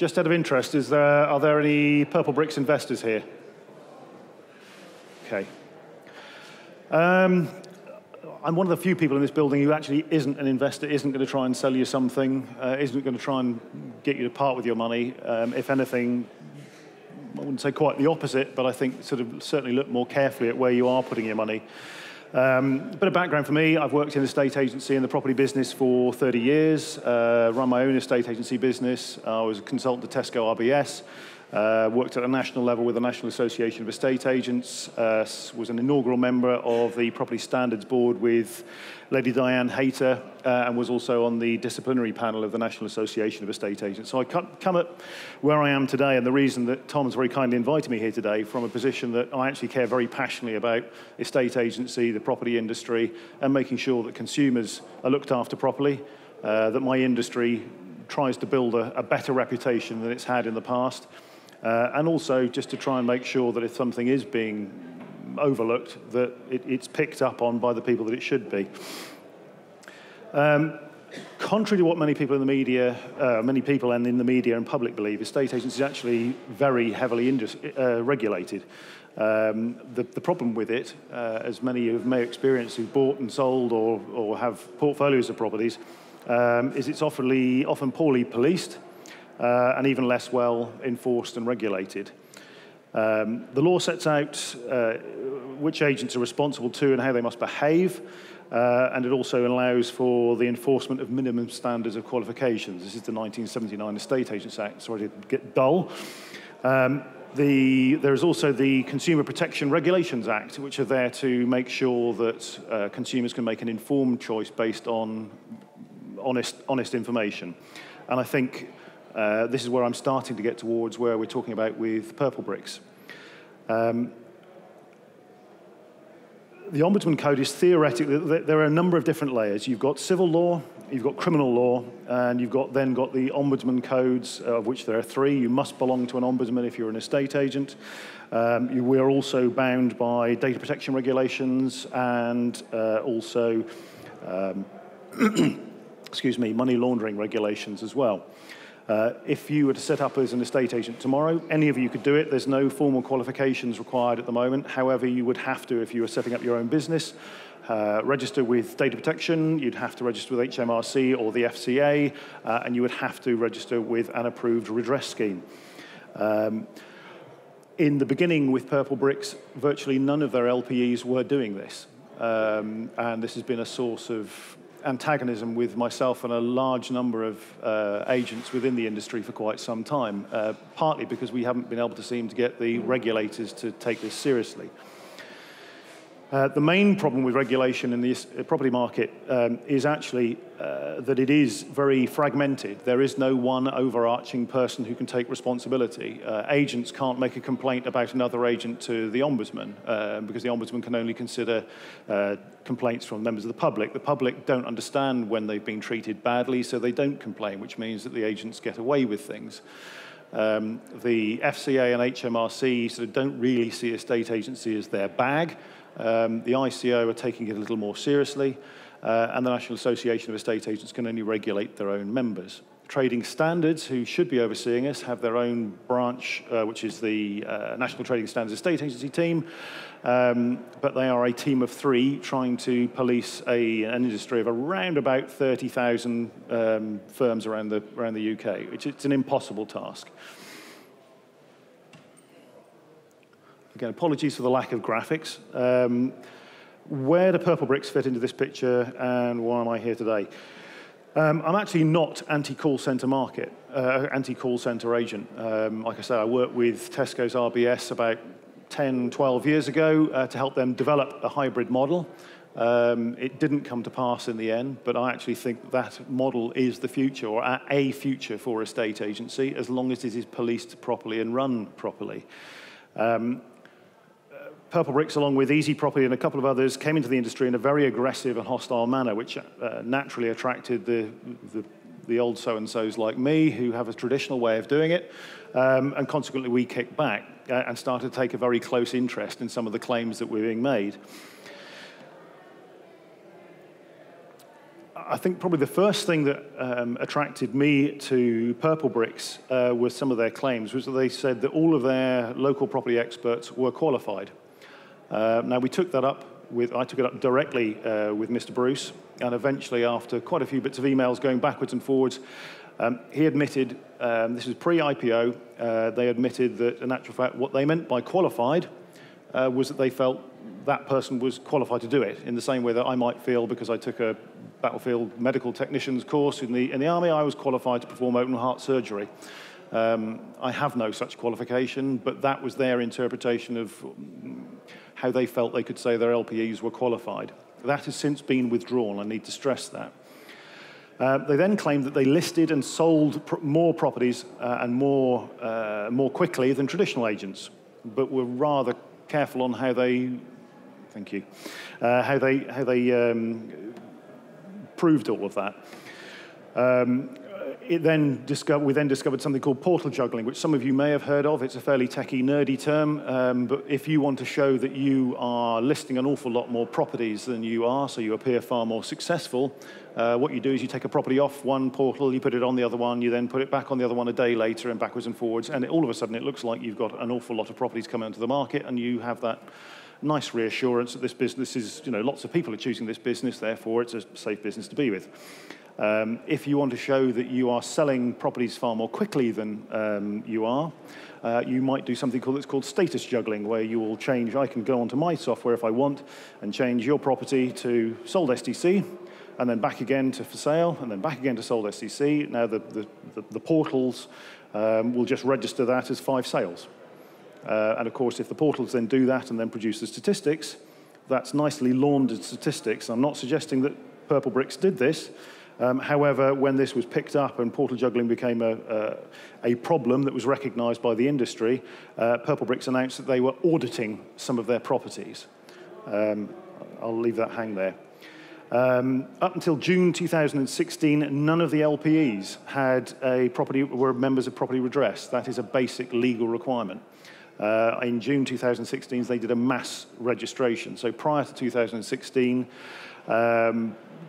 Just out of interest, are there any Purple Bricks investors here? Okay. I'm one of the few people in this building who actually isn't an investor, isn't going to try and sell you something, isn't going to try and get you to part with your money. If anything, I wouldn't say quite the opposite, but I think certainly look more carefully at where you are putting your money. A bit of background for me: I've worked in a estate agency in the property business for 30 years, run my own estate agency business. I was a consultant to Tesco RBS, worked at a national level with the National Association of Estate Agents, was an inaugural member of the Property Standards Board with Lady Diane Hayter, and was also on the disciplinary panel of the National Association of Estate Agents. So I come at where I am today, and the reason that Tom has very kindly invited me here today, from a position that I actually care very passionately about estate agency, the property industry, and making sure that consumers are looked after properly, that my industry tries to build a better reputation than it's had in the past, and also just to try and make sure that if something is being overlooked, that it's picked up on by the people that it should be. Contrary to what many people in the media, and public believe, estate agents is actually very heavily regulated. The problem with it, as many of you may experience who've bought and sold or have portfolios of properties, is it's often poorly policed and even less well enforced and regulated. The law sets out which agents are responsible to and how they must behave, and it also allows for the enforcement of minimum standards of qualifications. This is the 1979 Estate Agents Act. Sorry to get dull. There is also the Consumer Protection Regulations Act, which are there to make sure that consumers can make an informed choice based on honest information. And I think this is where I'm starting to get towards where we're talking about with Purple Bricks. The Ombudsman Code is theoretically, there are a number of different layers. You've got civil law, you've got criminal law, and you've then got the Ombudsman Codes, of which there are 3. You must belong to an ombudsman if you're an estate agent. We are also bound by data protection regulations and also, money laundering regulations as well. If you were to set up as an estate agent tomorrow, any of you could do it. There's no formal qualifications required at the moment. However, you would have to, if you were setting up your own business, register with data protection. You'd have to register with HMRC or the FCA, and you would have to register with an approved redress scheme. In the beginning with Purple Bricks, virtually none of their LPEs were doing this. And this has been a source of antagonism with myself and a large number of agents within the industry for quite some time, partly because we haven't been able to seem to get the regulators to take this seriously. The main problem with regulation in the property market is actually that it is very fragmented. There is no one overarching person who can take responsibility. Agents can't make a complaint about another agent to the Ombudsman because the Ombudsman can only consider complaints from members of the public. The public don't understand when they've been treated badly, so they don't complain, which means that the agents get away with things. The FCA and HMRC don't really see estate agency as their bag. The ICO are taking it a little more seriously, and the National Association of Estate Agents can only regulate their own members. Trading Standards, who should be overseeing us, have their own branch, which is the National Trading Standards Estate Agency team, but they are a team of 3 trying to police an industry of around about 30,000 firms around the UK, which it's an impossible task. Again, apologies for the lack of graphics. Where do Purple Bricks fit into this picture, and why am I here today? I'm actually not anti-call centre market, anti-call centre agent. Like I say, I worked with Tesco's RBS about 10, 12 years ago to help them develop a hybrid model. It didn't come to pass in the end, but I actually think that model is the future, or a future for estate agency, as long as it is policed properly and run properly. Purple Bricks, along with Easy Property and a couple of others, came into the industry in a very aggressive and hostile manner, which naturally attracted the old so-and-sos like me, who have a traditional way of doing it, and consequently we kicked back and started to take a very close interest in some of the claims that were being made. I think probably the first thing that attracted me to Purple Bricks was some of their claims, was that they said that all of their local property experts were qualified. Now, we took that up I took it up directly with Mr. Bruce, and eventually, after quite a few bits of emails going backwards and forwards, he admitted, this was pre-IPO, they admitted that, in actual fact, what they meant by qualified was that they felt that person was qualified to do it, in the same way that I might feel, because I took a battlefield medical technician's course in the Army, I was qualified to perform open heart surgery. I have no such qualification, but that was their interpretation of how they felt they could say their LPEs were qualified. That has since been withdrawn, I need to stress that. They then claimed that they listed and sold more properties and more quickly than traditional agents, but were rather careful on how they, thank you, how they proved all of that. We then discovered something called portal juggling, which some of you may have heard of. It's a fairly techie, nerdy term, but if you want to show that you are listing an awful lot more properties than you are, so you appear far more successful, what you do is you take a property off one portal, you put it on the other one, you then put it back on the other one a day later, and backwards and forwards, and all of a sudden it looks like you've got an awful lot of properties coming onto the market, and you have that nice reassurance that this business is, lots of people are choosing this business, therefore it's a safe business to be with. If you want to show that you are selling properties far more quickly than you are, you might do something that's called status juggling, where you will change, I can go onto my software if I want, and change your property to sold STC, and then back again to for sale, and then back again to sold STC. Now the portals will just register that as 5 sales. And of course, if the portals then do that and then produce the statistics, that's nicely laundered statistics. I'm not suggesting that Purple Bricks did this. However, when this was picked up and portal juggling became a problem that was recognized by the industry, Purple Bricks announced that they were auditing some of their properties. I'll leave that hang there. Up until June 2016, none of the LPEs were members of property redress. That is a basic legal requirement. In June 2016, they did a mass registration. So prior to 2016,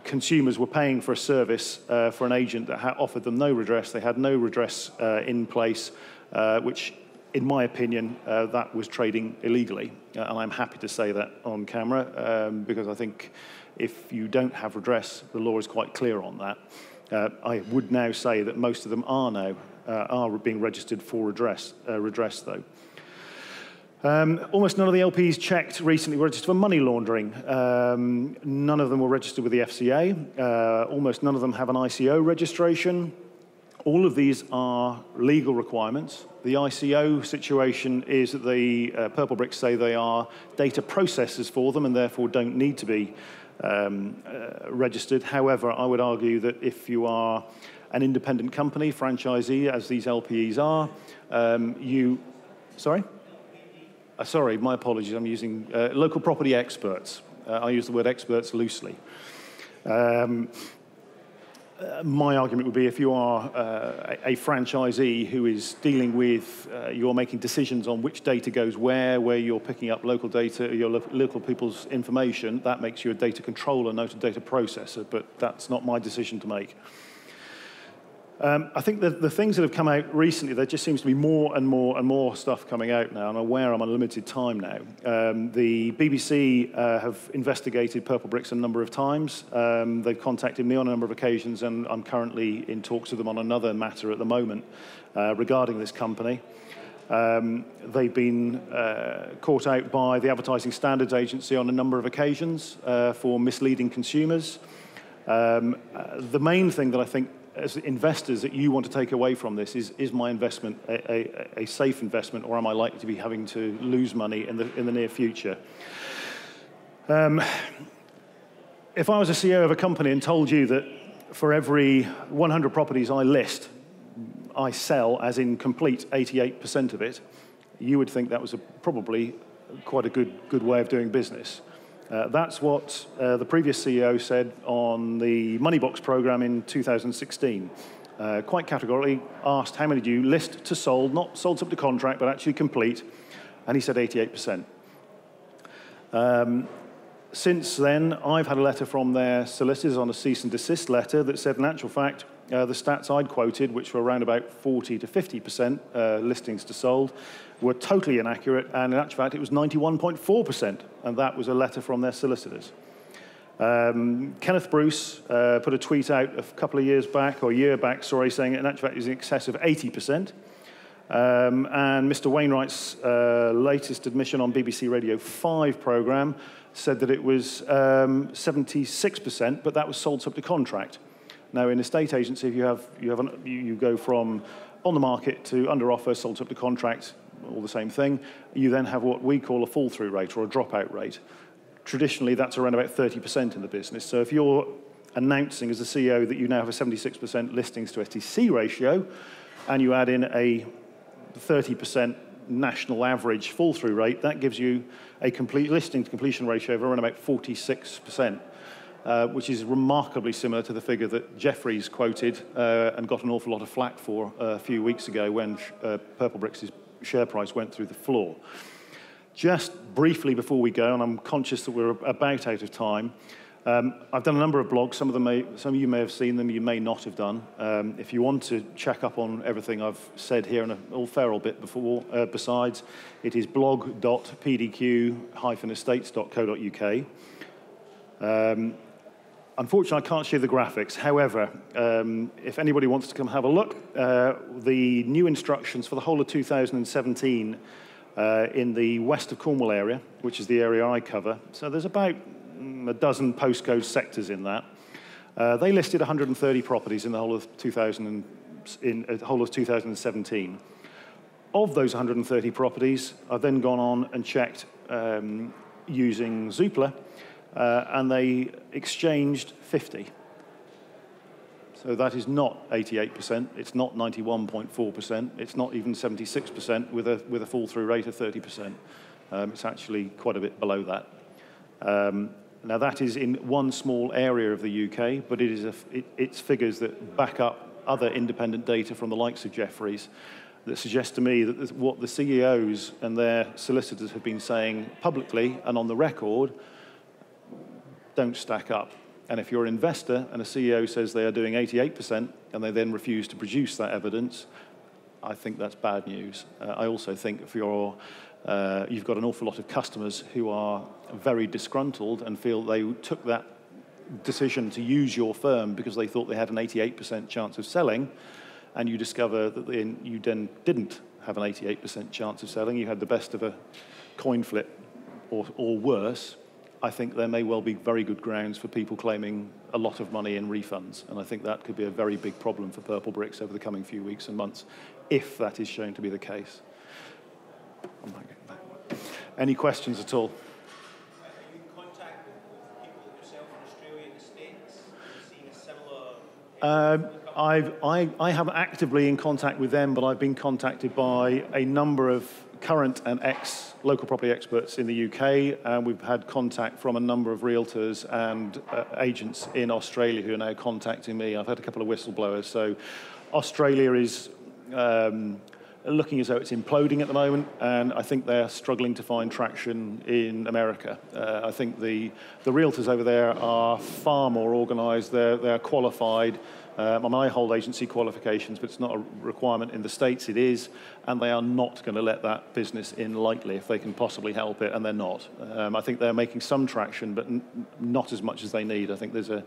consumers were paying for a service for an agent that offered them no redress. They had no redress in place, which, in my opinion, that was trading illegally. And I'm happy to say that on camera, because I think if you don't have redress, the law is quite clear on that. I would now say that most of them are being registered for redress though. Almost none of the LPs checked recently were registered for money laundering. None of them were registered with the FCA. Almost none of them have an ICO registration. All of these are legal requirements. The ICO situation is that the Purple Bricks say they are data processors for them and therefore don't need to be registered. However, I would argue that if you are an independent company, franchisee, as these LPEs are, Sorry? Sorry, my apologies, I'm using local property experts. I use the word experts loosely. My argument would be if you are a franchisee who is dealing with, you're making decisions on which data goes where you're picking up local data, your local people's information, that makes you a data controller, not a data processor, but that's not my decision to make. I think the things that have come out recently, there just seems to be more and more and more stuff coming out now. I'm aware I'm on limited time now. The BBC have investigated Purple Bricks a number of times. They've contacted me on a number of occasions, and I'm currently in talks with them on another matter at the moment regarding this company. They've been caught out by the Advertising Standards Agency on a number of occasions for misleading consumers. The main thing that I think as investors that you want to take away from this is my investment a safe investment, or am I likely to be having to lose money in the near future? If I was a CEO of a company and told you that for every 100 properties I list, I sell, as in complete 88% of it, you would think that was probably quite a good way of doing business. That's what the previous CEO said on the Moneybox program in 2016. Quite categorically asked how many do you list to sold, not sold subject to contract, but actually complete, and he said 88%. Since then, I've had a letter from their solicitors on a cease and desist letter that said, in actual fact, the stats I'd quoted, which were around about 40 to 50% listings to sold, were totally inaccurate, and in actual fact, it was 91.4%, and that was a letter from their solicitors. Kenneth Bruce put a tweet out a couple of years back, or a year back, sorry, saying in actual fact it was in excess of 80%. And Mr. Wainwright's latest admission on BBC Radio 5 programme said that it was 76%, but that was sold subject to contract. Now, in estate agency, if you go from on the market to under offer, sold subject to contract, all the same thing, you then have what we call a fall-through rate or a dropout rate. Traditionally, that's around about 30% in the business. So if you're announcing as a CEO that you now have a 76% listings to STC ratio, and you add in a 30% national average fall-through rate, that gives you a complete listing to completion ratio of around about 46%, which is remarkably similar to the figure that Jeffries quoted and got an awful lot of flack for a few weeks ago when Purple Bricks' share price went through the floor. Just briefly before we go, and I'm conscious that we're about out of time, I've done a number of blogs. Some of you may have seen them, you may not have done. If you want to check up on everything I've said here and a fair bit before, besides, it is blog.pdq-estates.co.uk. Unfortunately, I can't show the graphics. However, if anybody wants to come have a look, the new instructions for the whole of 2017 in the west of Cornwall area, which is the area I cover, so there's about a dozen postcode sectors in that. They listed 130 properties in the whole of 2017. Of those 130 properties, I've then gone on and checked using Zoopla, and they exchanged 50. So that is not 88%, it's not 91.4%, it's not even 76% with a fall-through rate of 30%. It's actually quite a bit below that. Now that is in one small area of the UK, but it's figures that back up other independent data from the likes of Jeffries that suggest to me that what the CEOs and their solicitors have been saying publicly and on the record don't stack up. And if you're an investor and a CEO says they are doing 88% and they then refuse to produce that evidence, I think that's bad news. I also think if you've got an awful lot of customers who are very disgruntled and feel they took that decision to use your firm because they thought they had an 88% chance of selling, and you discover that you then didn't have an 88% chance of selling, you had the best of a coin flip or worse, I think there may well be very good grounds for people claiming a lot of money in refunds. And I think that could be a very big problem for Purple Bricks over the coming few weeks and months, if that is shown to be the case. Any questions at all? Are you in contact with people yourself in Australia and the States? Are you seeing a similar... I haven't actively in contact with them, but I've been contacted by a number of current and ex-local property experts in the UK, and we've had contact from a number of realtors and agents in Australia who are now contacting me. I've had a couple of whistleblowers. So Australia is looking as though it's imploding at the moment, and I think they're struggling to find traction in America. I think the realtors over there are far more organised, they're qualified. I hold agency qualifications, but it's not a requirement in the States, it is, and they are not going to let that business in lightly if they can possibly help it, and they're not. I think they're making some traction, but not as much as they need. I think there's yeah,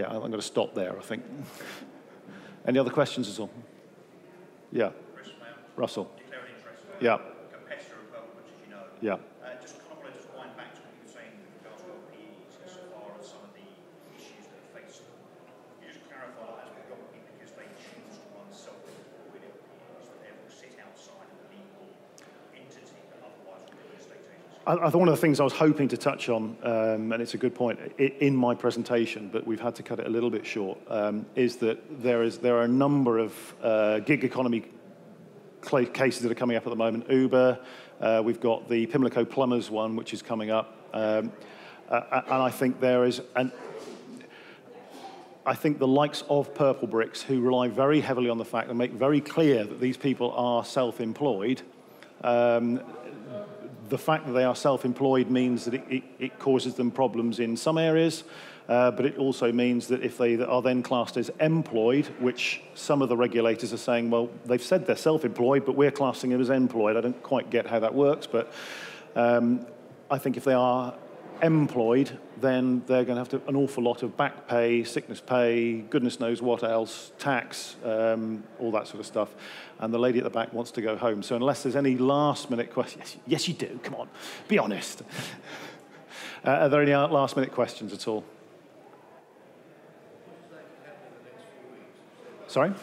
I'm going to stop there, I think. Any other questions at all? Yeah. Russell. Declared interest. Yeah. Competitor of Purple Bricks, as you know. Yeah. Just kind of want to wind back to what you were saying with regards to LPEs as far as some of the issues that are faced. Can you just clarify that as predominantly because they choose to run self-employed LPEs that therefore sit outside of the legal entity that otherwise would be an estate agency? I thought one of the things I was hoping to touch on, and it's a good point, in my presentation, but we've had to cut it a little bit short, is that there are a number of gig economy cases that are coming up at the moment. Uber, we've got the Pimlico Plumbers one, which is coming up, and I think there is, I think the likes of Purple Bricks, who rely very heavily on the fact and make very clear that these people are self-employed, the fact that they are self-employed means that it causes them problems in some areas, but it also means that if they are then classed as employed, which some of the regulators are saying, well, they've said they're self-employed, but we're classing them as employed. I don't quite get how that works, but I think if they are employed, then they're going to have an awful lot of back pay, sickness pay, goodness knows what else, tax, all that sort of stuff. And the lady at the back wants to go home. So unless there's any last-minute questions, yes, you do, come on, be honest. Are there any last-minute questions at all? Sorry?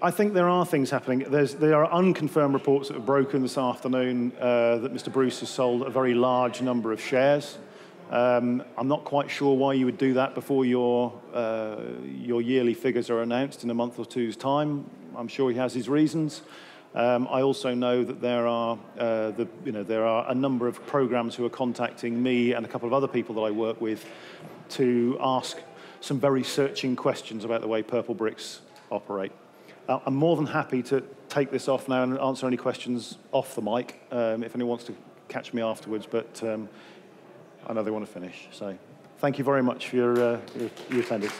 I think there are things happening. There are unconfirmed reports that were broken this afternoon that Mr. Bruce has sold a very large number of shares. I'm not quite sure why you would do that before your yearly figures are announced in a month or two's time. I'm sure he has his reasons. I also know that there are a number of programs who are contacting me and a couple of other people that I work with to ask some very searching questions about the way Purple Bricks operate. I'm more than happy to take this off now and answer any questions off the mic if anyone wants to catch me afterwards, but I know they want to finish. So thank you very much for your attendance.